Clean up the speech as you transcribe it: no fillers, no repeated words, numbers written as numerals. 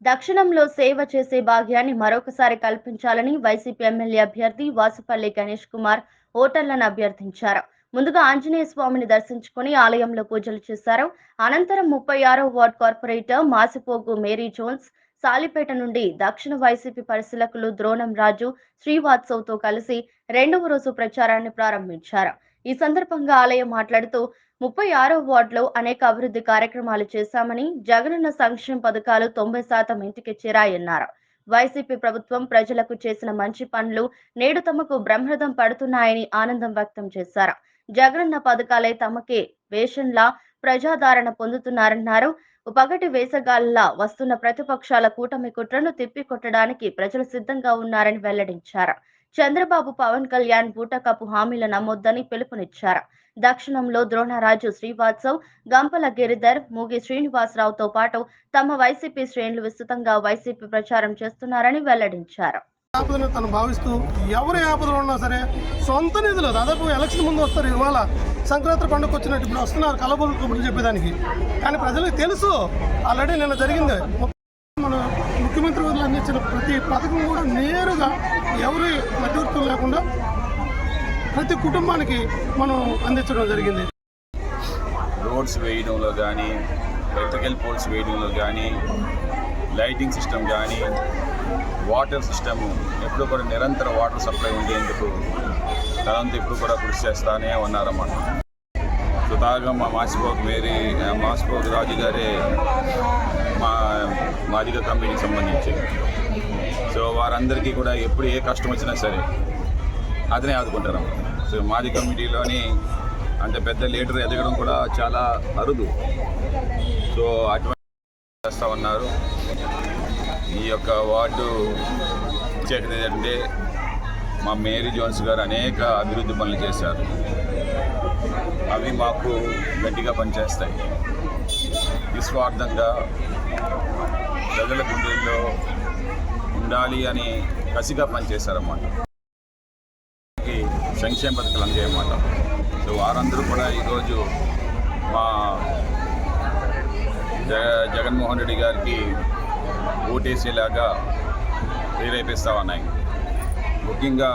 దక్షిణంలో సేవ చేసే భాగ్యాన్ని మరొకసారి కల్పించాలని వైసీపీ ఎమ్మెల్యే అభ్యర్థి వాసుపల్లి గణేష్ కుమార్ ఓటర్లను అభ్యర్థించారు. ముందుగా ఆంజనేయ స్వామిని దర్శించుకుని ఆలయంలో పూజలు చేశారు. అనంతరం 36వ ward corporator Masipogu Mary Jones Salipeta నుండి దక్షిణ వైసీపీ పరిశీలకులు ద్రోణం రాజు శ్రీవాత్సవ్తో కలిసి రెండవ రోజు ప్రచారాన్ని ప్రారంభించారు. ఈ సందర్భంగా ఆలయం మాట్లాడుతూ 36వ వార్డులో అనేక అభివృద్ధి కార్యక్రమాలు చేశామని, జగనన్న సంక్షేమ పథకాలు 90% ఇంటికి చేరాయన్నారు. వైసీపీ ప్రభుత్వం ప్రజలకు చేసిన మంచి పనులు నేడు తమకు బ్రహ్మరథం పడుతున్నాయని ఆనందం వ్యక్తం చేశారు. జగనన్న పథకాలే తమకే వేషంలా ప్రజాదరణ పొందుతున్నారన్నారు. పగటి వేసగాళ్లలా వస్తున్న ప్రతిపక్షాల కూటమి కుట్రను తిప్పికొట్టడానికి ప్రజలు సిద్ధంగా ఉన్నారని వెల్లడించారు. చంద్రబాబు పవన్ కళ్యాణ్ బూటకపు హామీల నమ్మొద్దని పిలుపునిచ్చారు. దక్షిణంలో ద్రోణరాజు శ్రీవాత్సవ్, గంపల గిరిధర్, మూగి శ్రీనివాసరావుతో పాటు తమ వైసీపీ శ్రేణులు విస్తృతంగా వైసీపీ ప్రచారం చేస్తున్నారని వెల్లడించారు. ఆపదను తను భావిస్తూ ఎవరు ఆపదలో ఉన్నా సరే సొంత నిధులు దాదాపు ఎలక్షన్ ముందు వస్తారు. ఇవాళ సంక్రాంతి పండుగ వచ్చినట్టు ఇప్పుడు వస్తున్నారు కలబోలు కబుర్లు చెప్పేదానికి. కానీ ప్రజలకు తెలుసు ఆల్రెడీ నిన్న జరిగింది. మన ముఖ్యమంత్రి వర్యులు అందించిన ప్రతి పథకం కూడా నేరుగా ఎవరి మధ్యవర్తులు లేకుండా ప్రతి కుటుంబానికి మనం అందించడం జరిగింది. రోడ్స్ వేయడంలో కానీ, ఎలక్ట్రికల్ పోల్స్ వేయడంలో కానీ, లైటింగ్ సిస్టమ్ కానీ, వాటర్ సిస్టమ్ ఎప్పుడు కూడా నిరంతర వాటర్ సప్లై ఉండేందుకు తనంతా ఎప్పుడు కూడా కృషి చేస్తానే ఉన్నారన్నమాట. సుతాగా మా మాసిపోగు రాజు గారే మాదిగ కమిటీకి సంబంధించి. సో వారందరికీ కూడా ఎప్పుడు ఏ కష్టం వచ్చినా సరే అతనే ఆదుకుంటారు. సో మాది కమిటీలోని అంత పెద్ద లీడర్ ఎదగడం కూడా చాలా అరుదు. సో అటువంటి చేస్తూ ఉన్నారు. ఈ యొక్క వార్డు చేసేది ఏంటంటే మా మేరీ జోన్స్ గారు అనేక అభివృద్ధి పనులు చేశారు. అవి మాకు గట్టిగా పనిచేస్తాయి. నిస్వార్థంగా ప్రజల గుండెల్లో ఉండాలి అని కసిగా పనిచేశారన్నమాట. సంక్షేమ పథకాలు అందేయన్నమాట. సో వారందరూ కూడా ఈరోజు మా జగన్మోహన్ రెడ్డి గారికి ఓటేసేలాగా ప్రేరేపిస్తూ ఉన్నాయి. ముఖ్యంగా